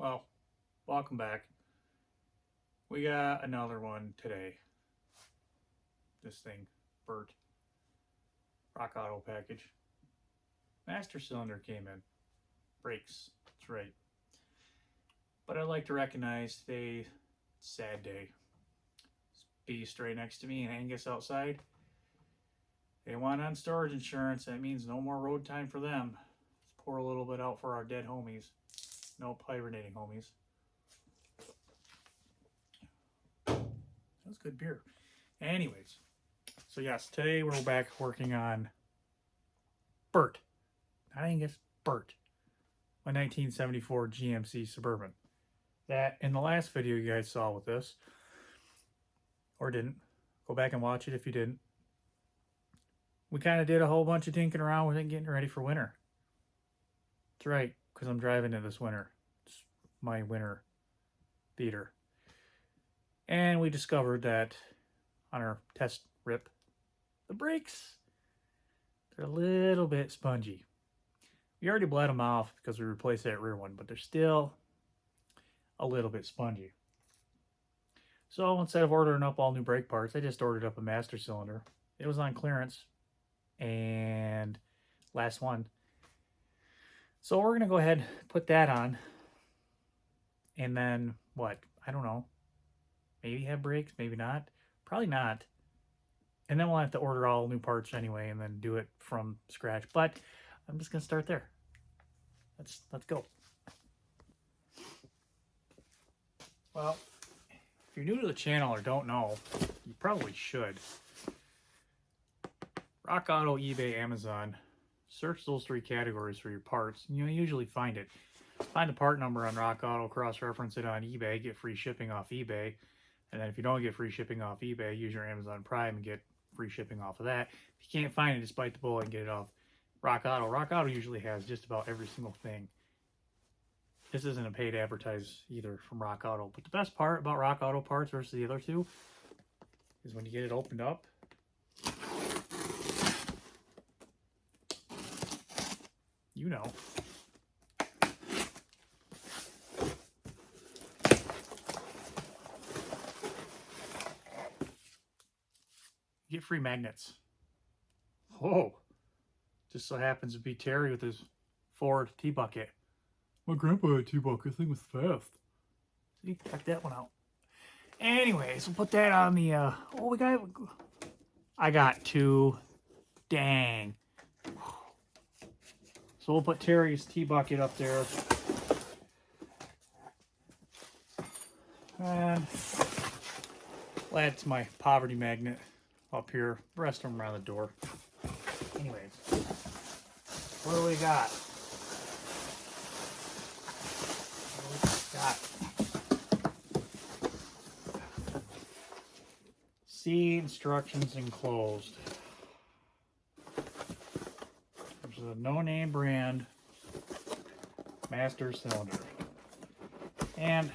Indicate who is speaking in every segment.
Speaker 1: Well, welcome back. We got another one today. This thing, Burt, Rock Auto package. Master cylinder came in. Brakes, that's right. But I'd like to recognize today's sad day. This beast right next to me and Angus outside. They want on storage insurance. That means no more road time for them. Let's pour a little bit out for our dead homies. No hibernating homies. That's good beer. Anyways, so yes, today we're back working on Burt. Not Angus, Burt. My 1974 GMC Suburban. That in the last video you guys saw with this, or didn't, go back and watch it if you didn't. We kind of did a whole bunch of tinking around with it, getting ready for winter. That's right, because I'm driving it this winter. It's my winter theater. And we discovered that on our test rip, the brakes, they're a little bit spongy. We already bled them off because we replaced that rear one, but they're still a little bit spongy. So instead of ordering up all new brake parts, I just ordered up a master cylinder. It was on clearance and last one. So we're going to go ahead and put that on. And then what? I don't know. Maybe have brakes, maybe not. Probably not. And then we'll have to order all new parts anyway and then do it from scratch. But I'm just going to start there. Let's go. Well, if you're new to the channel or don't know, you probably should. Rock Auto, eBay, Amazon. Search those three categories for your parts. You'll usually find it. Find the part number on Rock Auto, cross-reference it on eBay, get free shipping off eBay. And then if you don't get free shipping off eBay, use your Amazon Prime and get free shipping off of that. If you can't find it, just bite the bullet and get it off Rock Auto. Rock Auto usually has just about every single thing. This isn't a paid advertise either from Rock Auto. But the best part about Rock Auto parts versus the other two is when you get it opened up. You know. You get free magnets. Oh, just so happens to be Terry with his Ford T-Bucket. My grandpa had a T-Bucket. The thing was fast. See, check that one out. Anyways, we'll put that on the, I got two. Dang. So we'll put Terry's T-Bucket up there. And we'll add to my poverty magnet up here. The rest of them around the door. Anyways, what do we got? See instructions enclosed. There's a no-name brand master cylinder. And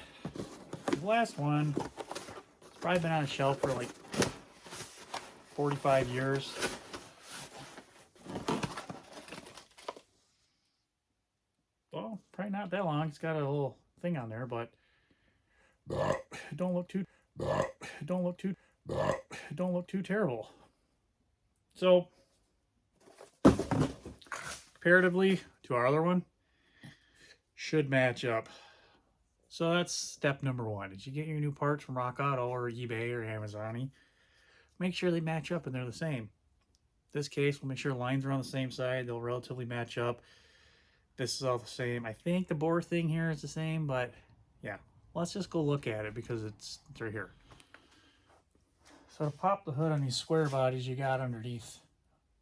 Speaker 1: the last one, it's probably been on a shelf for like 45 years. Well, probably not that long. It's got a little thing on there, but don't look too terrible. So comparatively to our other one, should match up. So that's step number one. As you get your new parts from Rock Auto or eBay or Amazon, make sure they match up and they're the same. In this case, we'll make sure lines are on the same side. They'll relatively match up. This is all the same. I think the bore thing here is the same, but yeah. Let's just go look at it because it's right here. So to pop the hood on these square bodies, you got underneath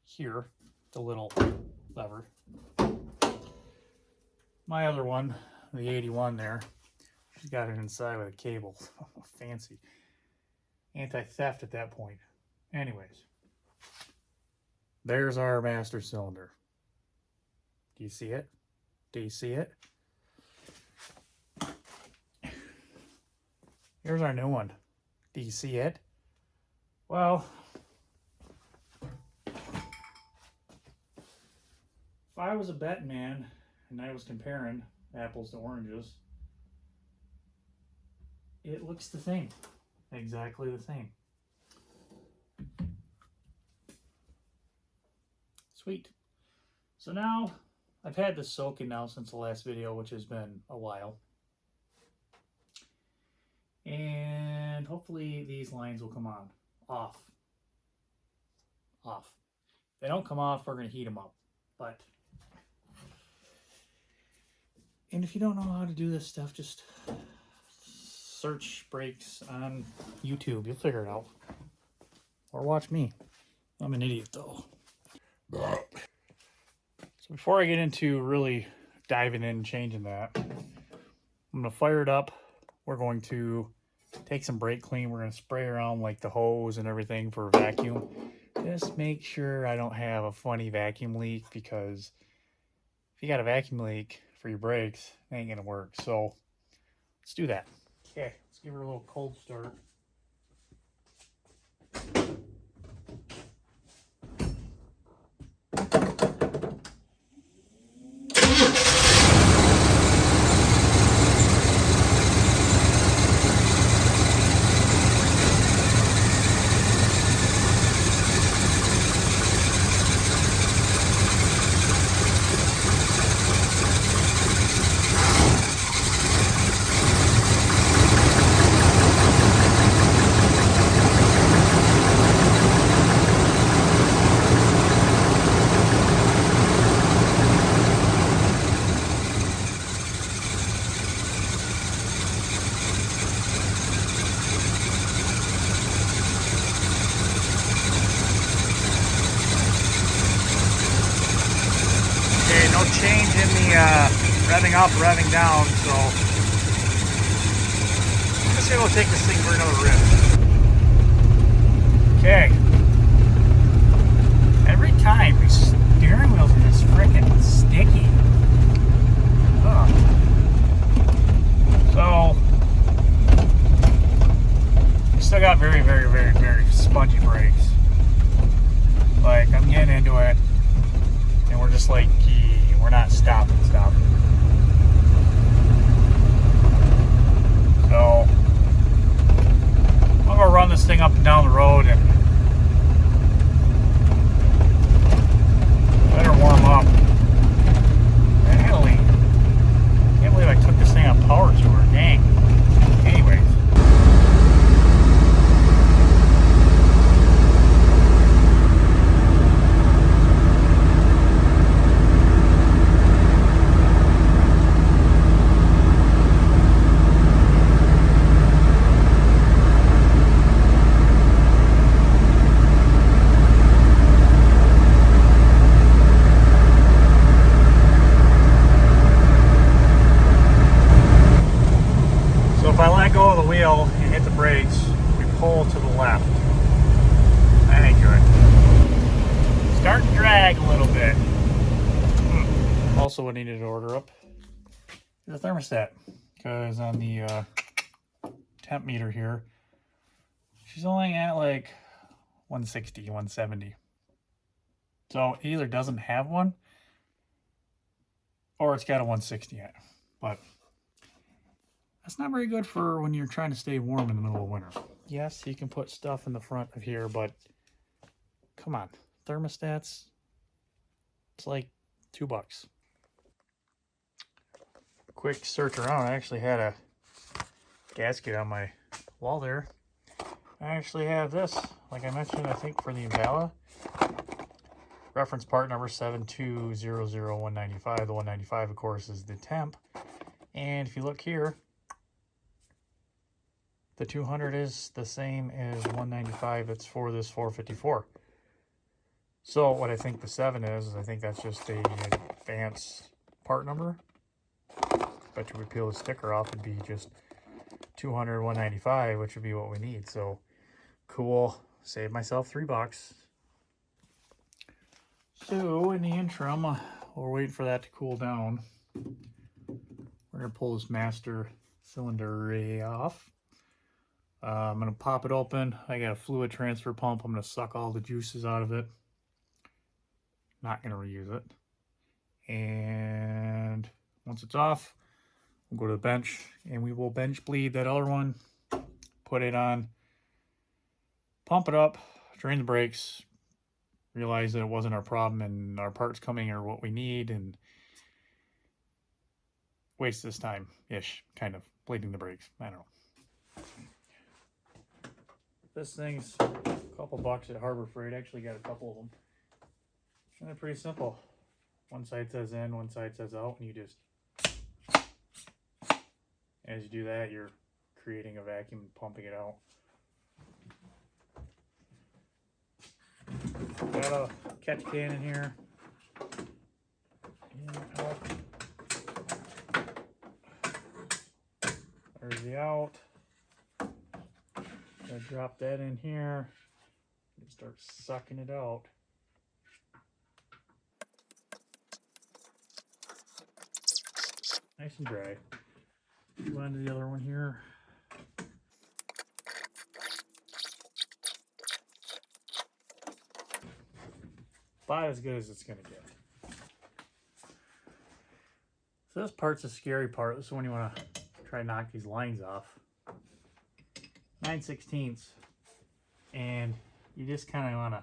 Speaker 1: here the little lever. My other one, the 81 there, she's got it inside with a cable. Fancy. Anti-theft at that point. Anyways, there's our master cylinder. Do you see it? Do you see it? Here's our new one. Do you see it? Well, if I was a betting man and I was comparing apples to oranges, it looks the same. Exactly the same. Sweet. So now, I've had this soaking now since the last video, which has been a while. And hopefully these lines will come on. Off. If they don't come off, we're going to heat them up. But, and if you don't know how to do this stuff, just search brakes on YouTube. You'll figure it out. Or watch me. I'm an idiot though. So before I get into really diving in and changing that, I'm going to fire it up. We're going to take some brake clean. We're going to spray around like the hose and everything for a vacuum. Just make sure I don't have a funny vacuum leak, because if you got a vacuum leak for your brakes, it ain't going to work. So let's do that. Okay, let's give her a little cold start. Change in the revving up, revving down, so I'm just gonna go take this thing for another rip. Okay. Every time these steering wheels are just freaking sticky. Ugh. So we still got very, very, very, very spongy brakes. Like, I'm getting into it, and we're just like, we're not stopping. So I'm gonna run this thing up and down the road and let her warm up. Really, can't believe I took this thing on power to her. Dang. Anyways. If I let go of the wheel and hit the brakes, we pull to the left. That ain't good. Start to drag a little bit. Also, what I needed to order up is a thermostat, because on the temp meter here, she's only at like 160, 170. So it either doesn't have one, or it's got a 160 at it. But that's not very good for when you're trying to stay warm in the middle of winter. Yes, you can put stuff in the front of here, but come on. Thermostats, it's like $2. Quick search around. I actually had a gasket on my wall there. I actually have this, like I mentioned, I think for the Impala. Reference part number 7200195. The 195, of course, is the temp. And if you look here, the 200 is the same as 195. It's for this 454. So what I think the 7 is I think that's just a advanced part number. Bet you we peel the sticker off, it'd be just 200, 195, which would be what we need. So cool. Save myself $3. So in the interim, we're waiting for that to cool down. We're gonna pull this master cylinder off. I'm going to pop it open. I got a fluid transfer pump. I'm going to suck all the juices out of it. Not going to reuse it. And once it's off, we'll go to the bench and we will bench bleed that other one put it on, pump it up, drain the brakes, realize that it wasn't our problem and our parts coming are what we need, and waste this time-ish, kind of, bleeding the brakes. I don't know. This thing's a couple bucks at Harbor Freight. Actually got a couple of them. And they're pretty simple. One side says in, one side says out, and you just, as you do that, you're creating a vacuum and pumping it out. Got a catch can in here. In, out. There's the out. Gonna drop that in here and start sucking it out. Nice and dry. Go on to the other one here. About as good as it's gonna get. So this part's the scary part. This is when you want to try to knock these lines off. 9/16, and you just kind of want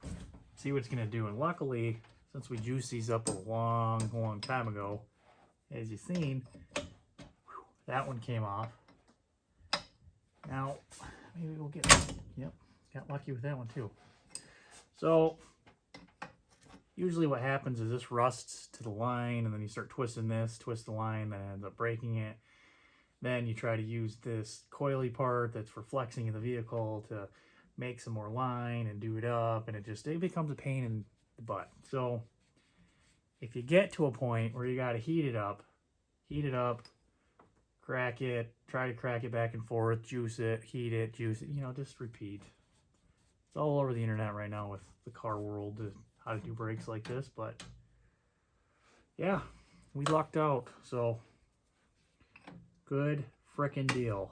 Speaker 1: to see what it's going to do. And luckily, since we juiced these up a long time ago, as you've seen, that one came off. Now, maybe we'll get, yep, got lucky with that one too. So, usually what happens is this rusts to the line, and then you start twisting this, twist the line, and ends up breaking it. Then you try to use this coily part that's for flexing in the vehicle to make some more line and do it up, and it becomes a pain in the butt. So if you get to a point where you got to heat it up, crack it, try to crack it back and forth, juice it, heat it, juice it, just repeat. It's all over the internet right now with the car world, how to do brakes like this. But yeah, we lucked out. So good frickin' deal.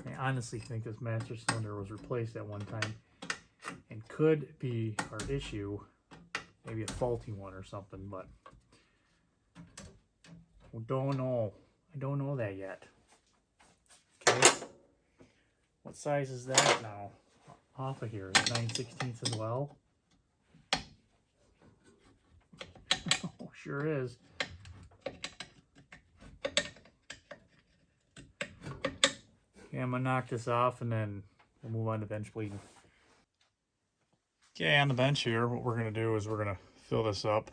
Speaker 1: I honestly think this master cylinder was replaced at one time and could be our issue, maybe a faulty one or something, but we don't know. I don't know that yet. Okay, what size is that now? Off of here, is 9/16 as well? Oh, sure is. Okay, I'm gonna knock this off and then we'll move on to bench bleeding. Okay, on the bench here, what we're gonna do is we're gonna fill this up.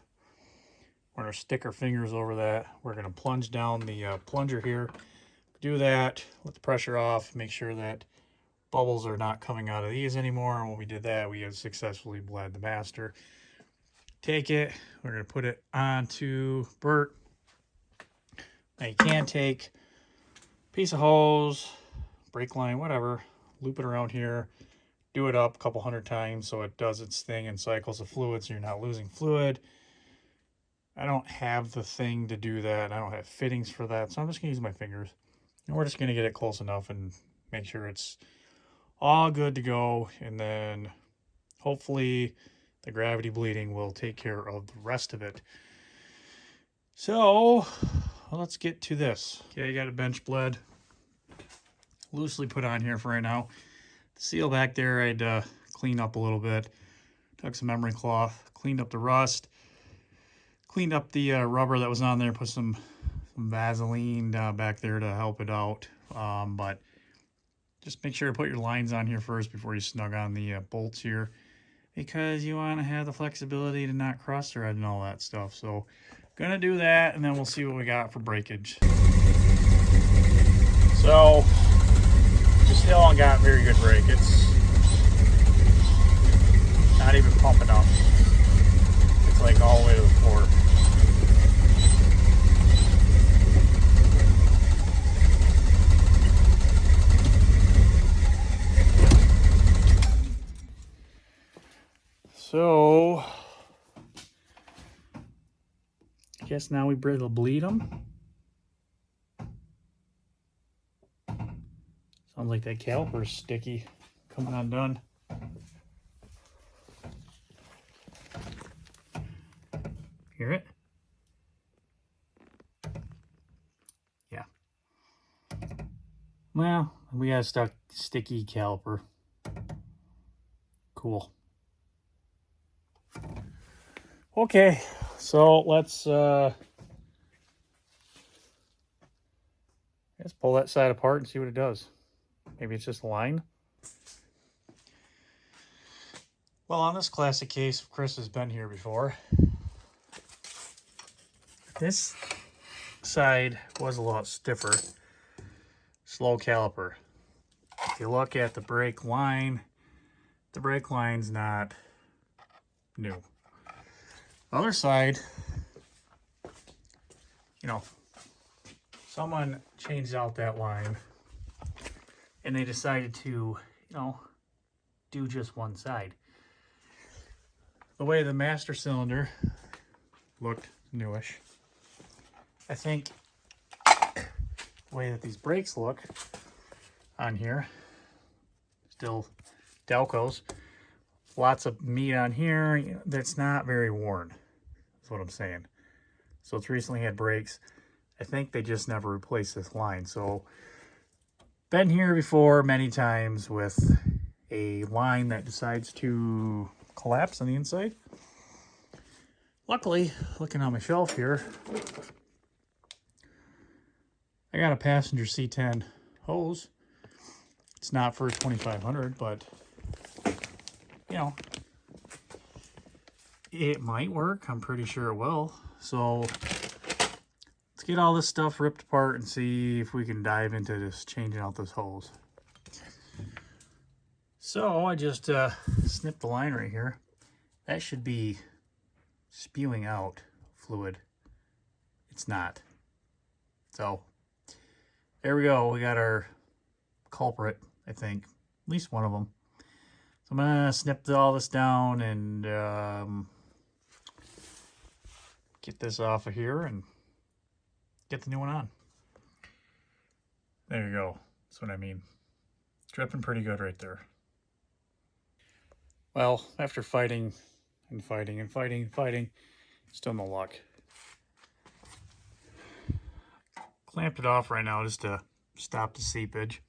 Speaker 1: We're gonna stick our fingers over that. We're gonna plunge down the plunger here. Do that, let the pressure off, make sure that bubbles are not coming out of these anymore. And when we did that, we had successfully bled the master. Take it, we're gonna put it onto Burt. Now you can take a piece of hose, brake line, whatever, loop it around here, do it up a couple hundred times so it does its thing and cycles the fluid so you're not losing fluid. I don't have the thing to do that. I don't have fittings for that, so I'm just gonna use my fingers. And we're just gonna get it close enough and make sure it's all good to go, and then hopefully the gravity bleeding will take care of the rest of it. So let's get to this. Okay, I got a bench bled loosely put on here for right now. The seal back there I'd clean up a little bit. Took some memory cloth, cleaned up the rust, cleaned up the rubber that was on there, put some Vaseline back there to help it out. But just make sure to put your lines on here first before you snug on the bolts here, because you want to have the flexibility to not cross thread and all that stuff. So gonna do that, and then we'll see what we got for breakage. So just still don't got very good brake. It's not even pumping up. It's like all the way to the floor. So I guess now we'll bleed them. Sounds like that caliper's sticky, coming undone. Hear it? Yeah. Well, we got a stuck sticky caliper. Cool. Okay, so let's pull that side apart and see what it does. Maybe it's just a line. Well, on this classic case, Chris has been here before. This side was a lot stiffer. Slow caliper. If you look at the brake line, the brake line's not new. The other side, you know, someone changed out that line and they decided to, you know, do just one side. The way the master cylinder looked newish. I think the way that these brakes look on here, still Delcos, lots of meat on here, you know, that's not very worn. That's what I'm saying. So it's recently had brakes. I think they just never replaced this line. So been here before many times with a line that decides to collapse on the inside. Luckily, looking on my shelf here, I got a passenger C10 hose. It's not for 2500, but you know, it might work. I'm pretty sure it will. So let's get all this stuff ripped apart and see if we can dive into this, changing out this hose. So I just snipped the line right here. That should be spewing out fluid. It's not. So there we go. We got our culprit, I think. At least one of them. So I'm going to snip all this down and get this off of here and get the new one on. There you go. That's what I mean. Dripping pretty good right there. Well, after fighting and fighting and fighting and fighting, still no luck. Clamped it off right now just to stop the seepage.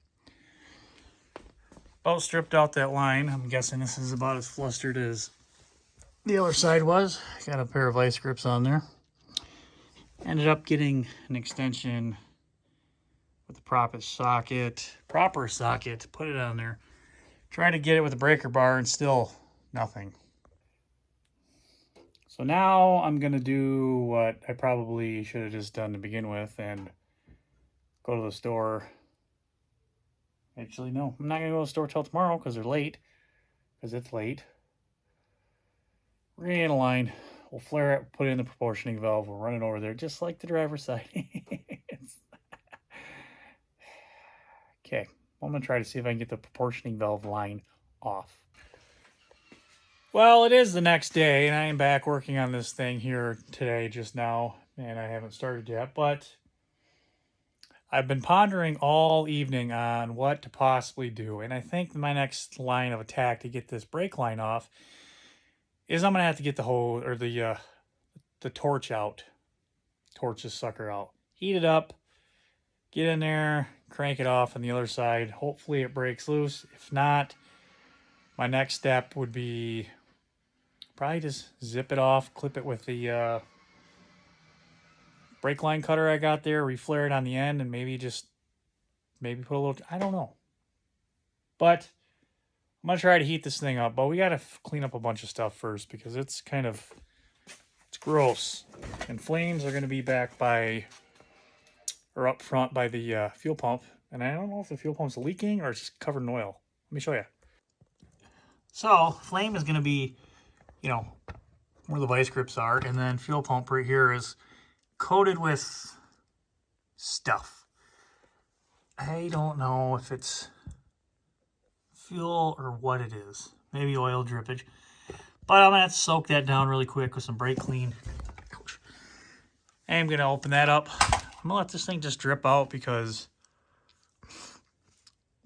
Speaker 1: About stripped out that line. I'm guessing this is about as flustered as the other side was. Got a pair of vice grips on there. Ended up getting an extension with the proper socket, put it on there. Tried to get it with a breaker bar and still nothing. So now I'm going to do what I probably should have just done to begin with and go to the store. Actually, no, I'm not going to go to the store till tomorrow because they're late. Because it's late. We're going to get a line. We'll flare it, put it in the proportioning valve. We'll run it over there just like the driver's side. Okay, I'm going to try to see if I can get the proportioning valve line off. Well, it is the next day, and I am back working on this thing here today just now, and I haven't started yet, but I've been pondering all evening on what to possibly do, and I think my next line of attack to get this brake line off is I'm going to have to get the hose, or the torch out. Torch this sucker out. Heat it up, get in there, crank it off on the other side. Hopefully it breaks loose. If not, my next step would be probably just zip it off, clip it with the brake line cutter I got there, reflare it on the end, and maybe put a little, I don't know. But I'm going to try to heat this thing up, but we got to clean up a bunch of stuff first because it's gross. And flames are going to be back up front by the fuel pump. And I don't know if the fuel pump's leaking or it's just covered in oil. Let me show you. So, flame is going to be, you know, where the vice grips are. And then fuel pump right here is coated with stuff. I don't know if it's fuel or what it is. Maybe oil drippage. But I'm going to have to soak that down really quick with some brake clean. Ouch. I'm going to open that up. I'm going to let this thing just drip out because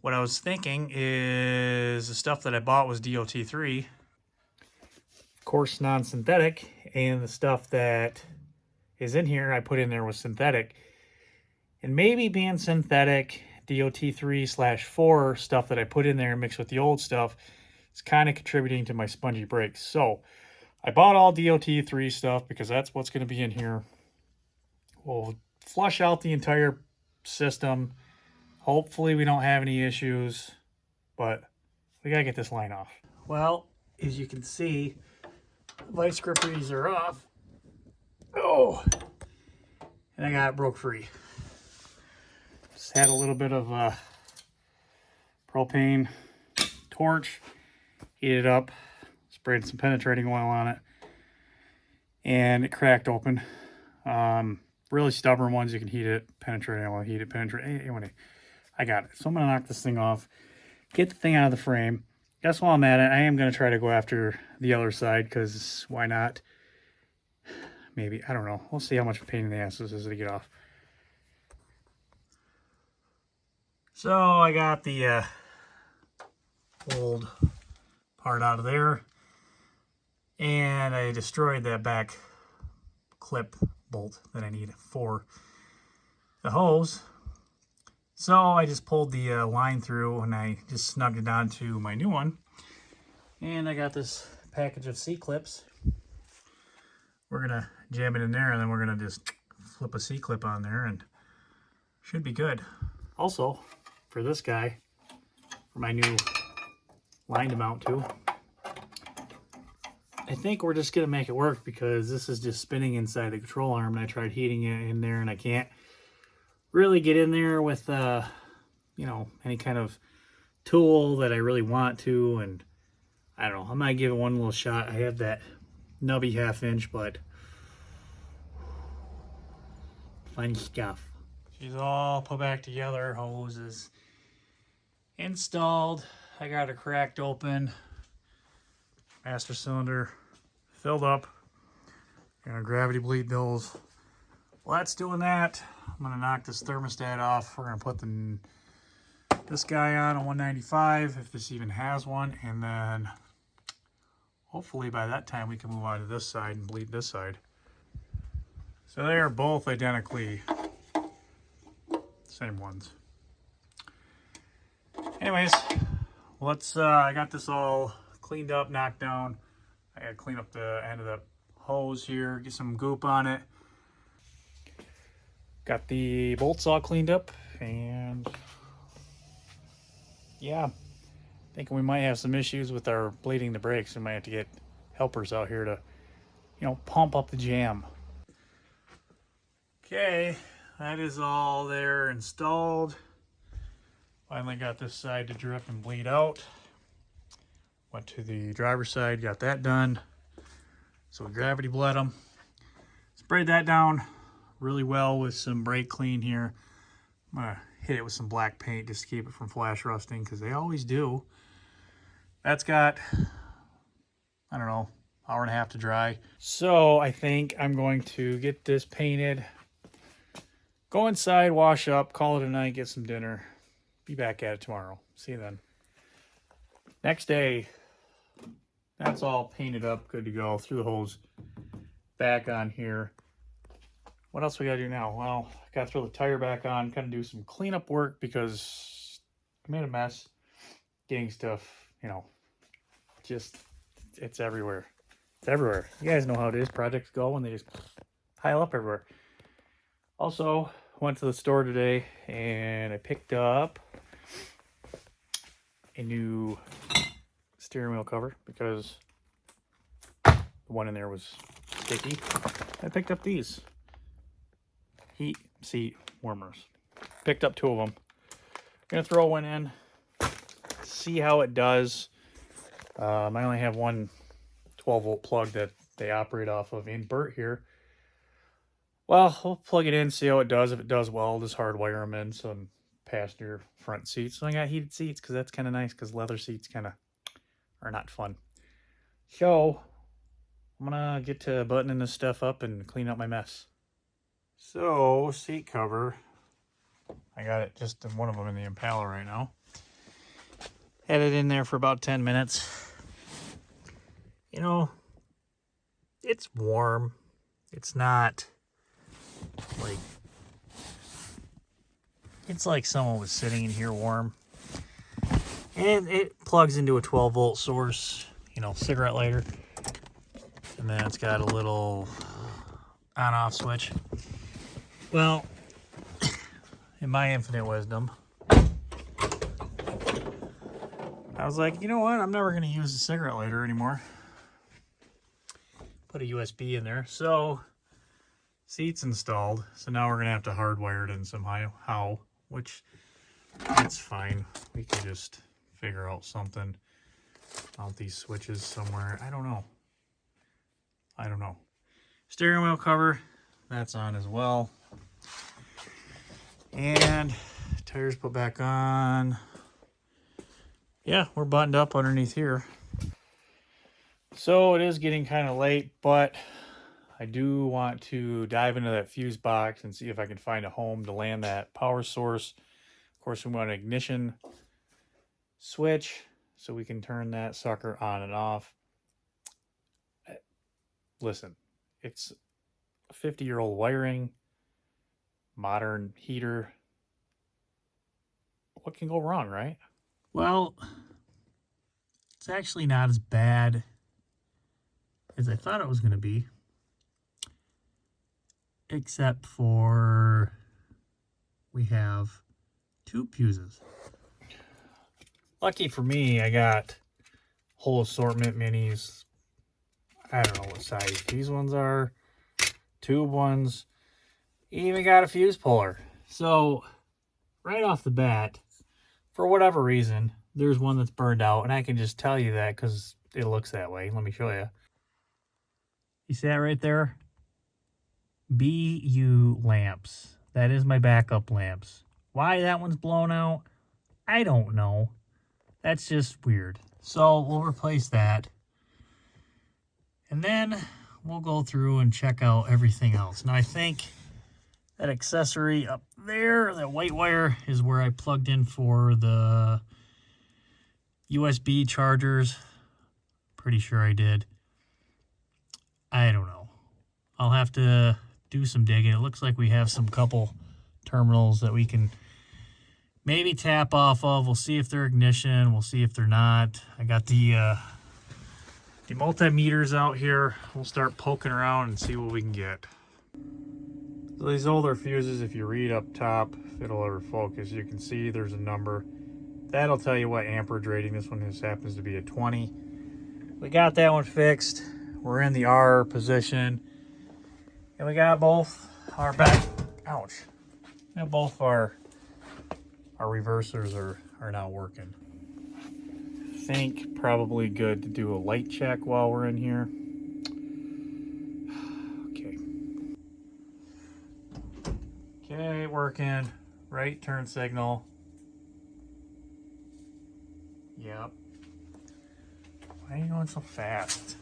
Speaker 1: what I was thinking is the stuff that I bought was DOT3. Of course, non-synthetic, and the stuff that is in here I put in there was synthetic. And maybe being synthetic DOT3/4 stuff that I put in there mixed with the old stuff is kind of contributing to my spongy brakes. So I bought all DOT3 stuff because that's what's going to be in here. We'll flush out the entire system. Hopefully we don't have any issues, but we got to get this line off. Well, as you can see, vice grip reeds are off. Oh, and I got it broke free. Just had a little bit of propane torch, heated it up, sprayed some penetrating oil on it, and it cracked open. Really stubborn ones, you can heat it, penetrating oil, heat it, penetrate. Anyway, I got it. So I'm going to knock this thing off, get the thing out of the frame. Guess while I'm at it, I am going to try to go after the other side, because why not? Maybe, I don't know. We'll see how much of a pain in the ass this is to get off. So I got the old part out of there, and I destroyed that back clip bolt that I need for the hose. So I just pulled the line through and I just snugged it onto my new one. And I got this package of C-clips. We're going to jam it in there, and then we're going to just flip a C-clip on there and should be good. Also, for this guy, for my new line to mount to, I think we're just going to make it work because this is just spinning inside the control arm, and I tried heating it in there and I can't really get in there with, you know, any kind of tool that I really want to, and I don't know, I might give it one little shot. I have that nubby 1/2 inch, but funny stuff. She's all put back together, hoses installed. I got it cracked open. Master cylinder filled up. Gonna gravity bleed those. While that's doing that, I'm gonna knock this thermostat off. We're gonna put this guy on a 195, if this even has one, and then hopefully by that time we can move on to this side and bleed this side. So they are both identically same ones. Anyways, let's I got this all cleaned up, knocked down. I gotta clean up the end of the hose here, get some goop on it. Got the bolts all cleaned up, and yeah, thinking we might have some issues with our bleeding the brakes. We might have to get helpers out here to, you know, pump up the jam. Okay, that is all there installed. Finally got this side to drip and bleed out. Went to the driver's side, got that done. So we gravity bled them. Sprayed that down really well with some brake clean here. I'm gonna hit it with some black paint just to keep it from flash rusting, because they always do. That's got, I don't know, hour and a half to dry. So I think I'm going to get this painted, go inside, wash up, call it a night, get some dinner. Be back at it tomorrow. See you then. Next day, that's all painted up, good to go. Threw the hose back on here. What else we gotta do now? Well, I gotta throw the tire back on, kind of do some cleanup work because I made a mess getting stuff, you know, just, it's everywhere. It's everywhere. You guys know how it is. Projects go and they just pile up everywhere. Also, went to the store today and I picked up a new steering wheel cover because the one in there was sticky. I picked up these heat seat warmers. Picked up 2 of them. Gonna throw one in, see how it does. I only have one 12-volt plug that they operate off of in Burt here. Well, we'll plug it in, see how it does. If it does well, I'll just hardwire them in some passenger front seats. So I got heated seats because that's kind of nice, because leather seats kind of are not fun. So I'm gonna get to buttoning this stuff up and clean up my mess. So seat cover, I got it just in one of them in the Impala right now. Had it in there for about 10 minutes. You know, it's warm. It's not like, it's like someone was sitting in here warm. And it plugs into a 12-volt source, you know, cigarette lighter. And then it's got a little on-off switch. Well, in my infinite wisdom, I was like, you know what? I'm never going to use a cigarette lighter anymore. Put a USB in there. So, seat's installed. So now we're going to have to hardwire it in somehow, which that's fine. We can just figure out something. Mount these switches somewhere. I don't know. Steering wheel cover, that's on as well. And tires put back on. Yeah, we're buttoned up underneath here. So it is getting kind of late, but I do want to dive into that fuse box and see if I can find a home to land that power source. Of course, we want an ignition switch so we can turn that sucker on and off. Listen, it's 50-year-old wiring, modern heater. What can go wrong, right? Well, it's actually not as bad as I thought it was going to be. Except for we have 2 fuses. Lucky for me, I got whole assortment minis. I don't know what size these ones are. Tube ones. Even got a fuse puller. So, right off the bat, for whatever reason, there's one that's burned out. And I can just tell you that because it looks that way. Let me show you. You see that right there? BU lamps. That is my backup lamps. Why that one's blown out, I don't know. That's just weird. So we'll replace that. And then we'll go through and check out everything else. Now I think that accessory up there, that white wire, is where I plugged in for the USB chargers. Pretty sure I did. I don't know. I'll have to do some digging. It looks like we have some couple terminals that we can maybe tap off of. We'll see if they're ignition. We'll see if they're not. I got the multimeters out here. We'll start poking around and see what we can get. So these older fuses, if you read up top, if it'll ever focus, you can see there's a number. That'll tell you what amperage rating. This one just happens to be a 20. We got that one fixed. We're in the R position. And we got both our ouch. We got both our reversers are now working. I think probably good to do a light check while we're in here. Okay, working. Right turn signal. Yep. Why are you going so fast?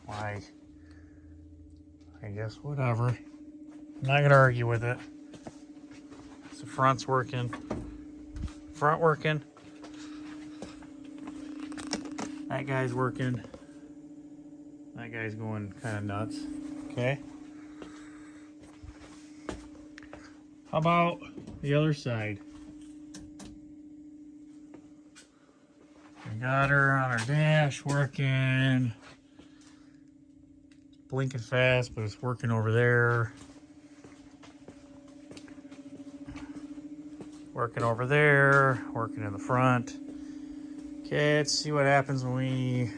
Speaker 1: Why? I guess whatever. I'm not gonna argue with it. So front's working. Front working. That guy's working. That guy's going kind of nuts. Okay. How about the other side? We got her on our dash working. Blinking fast, but it's working over there. Working over there, working in the front. Okay, let's see what happens when we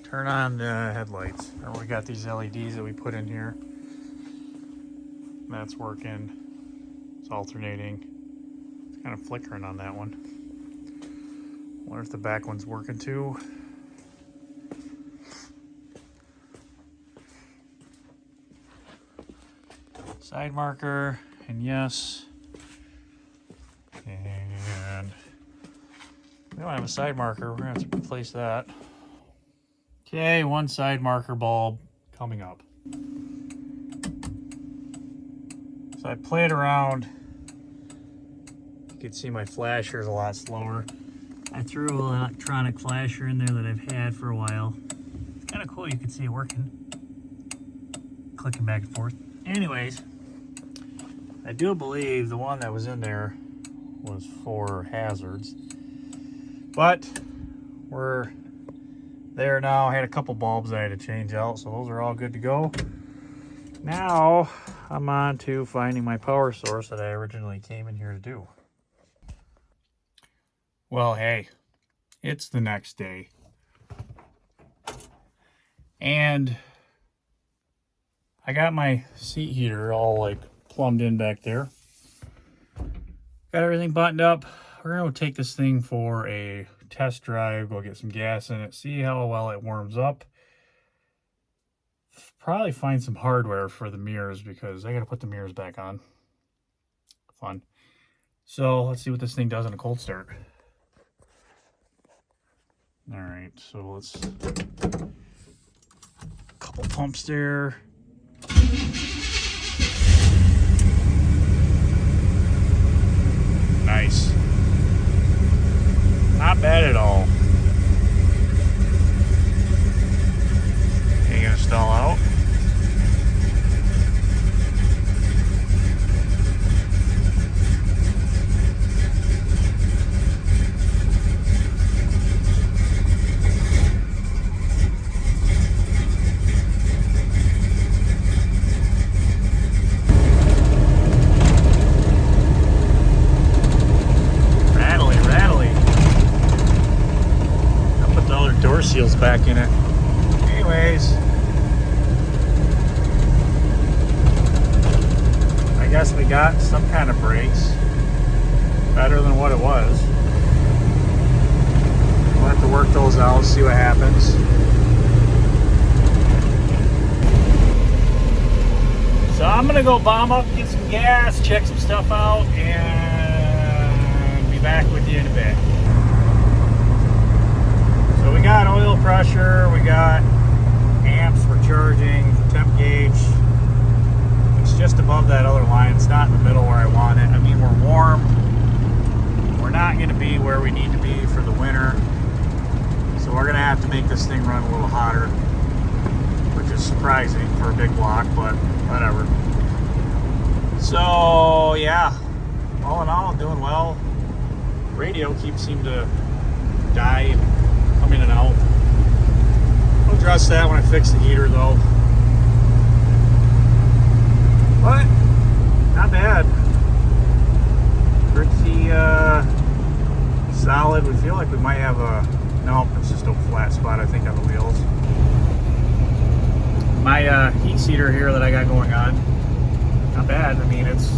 Speaker 1: turn on the headlights. Or we got these LEDs that we put in here. That's working. It's alternating. It's kind of flickering on that one. Wonder if the back one's working too. Side marker, and yes. And we don't have a side marker. We're gonna have to replace that. Okay, one side marker bulb coming up. So I played around. You can see my flasher is a lot slower. I threw an electronic flasher in there that I've had for a while. Kind of cool, you can see it working. Clicking back and forth. Anyways, I do believe the one that was in there was for hazards. But we're there now. I had a couple bulbs I had to change out, so those are all good to go. Now I'm on to finding my power source that I originally came in here to do. Well, hey, it's the next day. And I got my seat heater all like plumbed in back there. Got everything buttoned up. We're going to take this thing for a test drive, go get some gas in it, see how well it warms up. Probably find some hardware for the mirrors because I got to put the mirrors back on. Fun. So let's see what this thing does in a cold start. All right, so let's... Couple pumps there. Nice. Not bad at all. Okay, gonna stall out. Seals back in it. Anyways, I guess we got some kind of brakes. Better than what it was. We'll have to work those out, see what happens. So I'm gonna go bomb up, get some gas, check some stuff out, and be back with you in a bit. So we got oil pressure, we got amps for charging, temp gauge. It's just above that other line. It's not in the middle where I want it. I mean, we're warm. We're not going to be where we need to be for the winter. So we're going to have to make this thing run a little hotter, which is surprising for a big block, but whatever. So yeah, all in all, doing well. Radio keeps seeming to die. Come in and out. I'll address that when I fix the heater though. But not bad. Pretty solid. We feel like we might have a no, it's just a flat spot I think on the wheels. My heat seater here that I got going on, not bad. I mean it's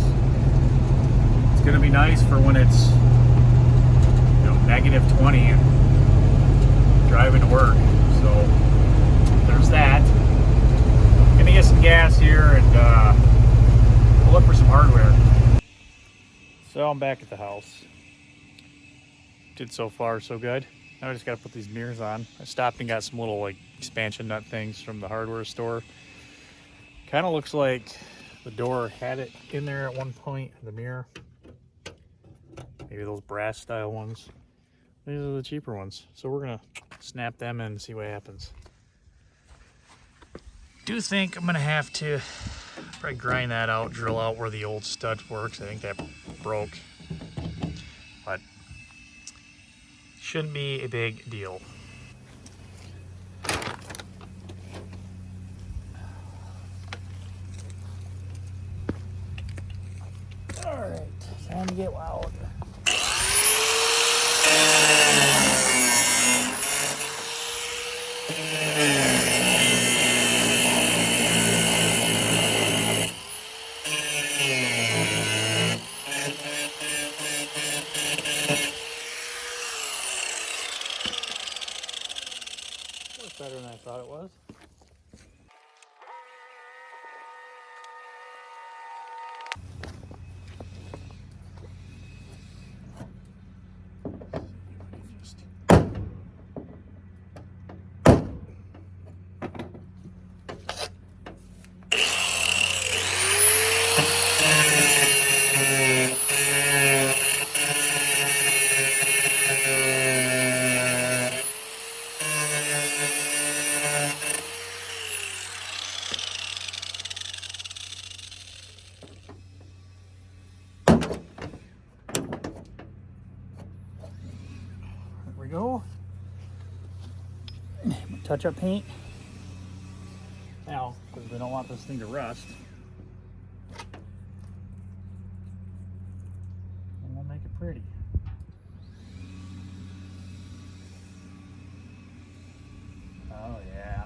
Speaker 1: gonna be nice for when it's, you know, -20 and driving to work. So there's that. Gonna get some gas here and we'll look for some hardware. So I'm back at the house. Did so far so good. Now I just gotta put these mirrors on. I stopped and got some little like expansion nut things from the hardware store. Kind of looks like the door had it in there at one point, the mirror. Maybe those brass style ones. These are the cheaper ones. So we're gonna snap them in and see what happens. Do think I'm gonna have to probably grind that out, drill out where the old stud works. I think that broke, but shouldn't be a big deal. All right, time to get loud. Better than I thought it was. go. Touch-up paint. Now, because we don't want this thing to rust. And we'll make it pretty. Oh yeah.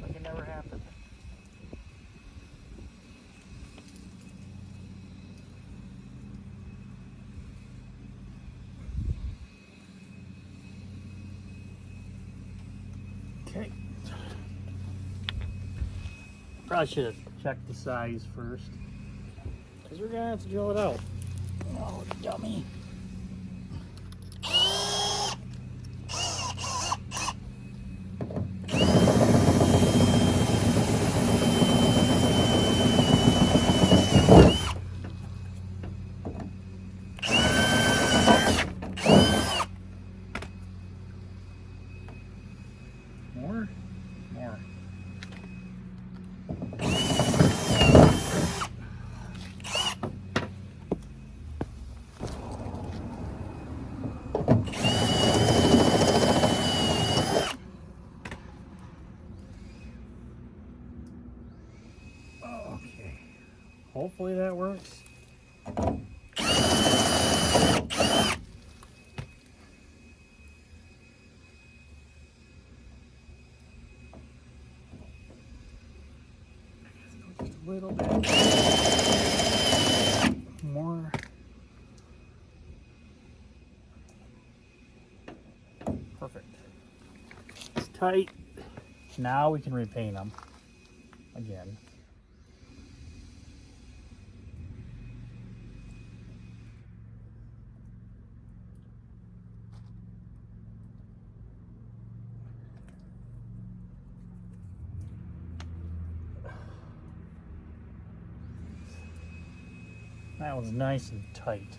Speaker 1: Like it never happened. Okay. Probably should have checked the size first, because we're gonna have to drill it out. Oh, dummy. More. Okay. Hopefully that works. Just a little bit more. Perfect. It's tight. Now we can repaint them again. That was nice and tight.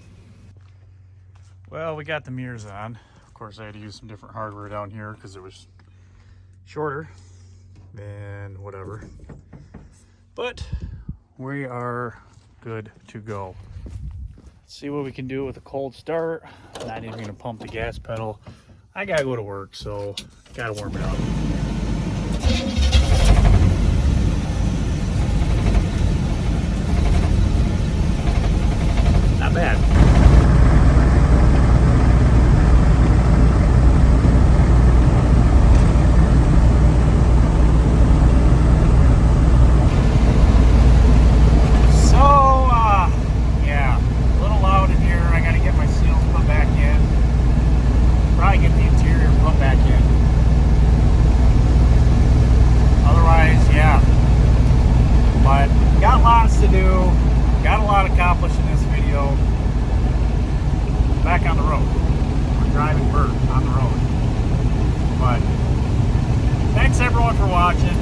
Speaker 1: Well, we got the mirrors on. Of course, I had to use some different hardware down here because it was shorter than whatever. But we are good to go. Let's see what we can do with a cold start. I'm not even gonna pump the gas pedal. I gotta go to work, so gotta warm it up. Not bad. Yeah, a little loud in here. I gotta get my seals put back in. Probably get the interior put back in. Otherwise, yeah. But got lots to do. Got a lot accomplished in this video. Back on the road. We're driving Burt on the road. But thanks everyone for watching.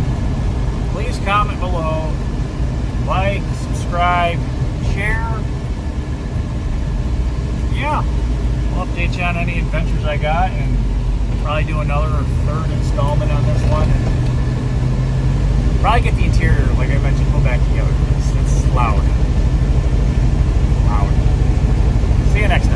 Speaker 1: Please comment below. Like, subscribe, share. Yeah. I'll update you on any adventures I got and probably do another third installment on this one. And probably get the interior, like I mentioned, put back together. It's loud. See you next time.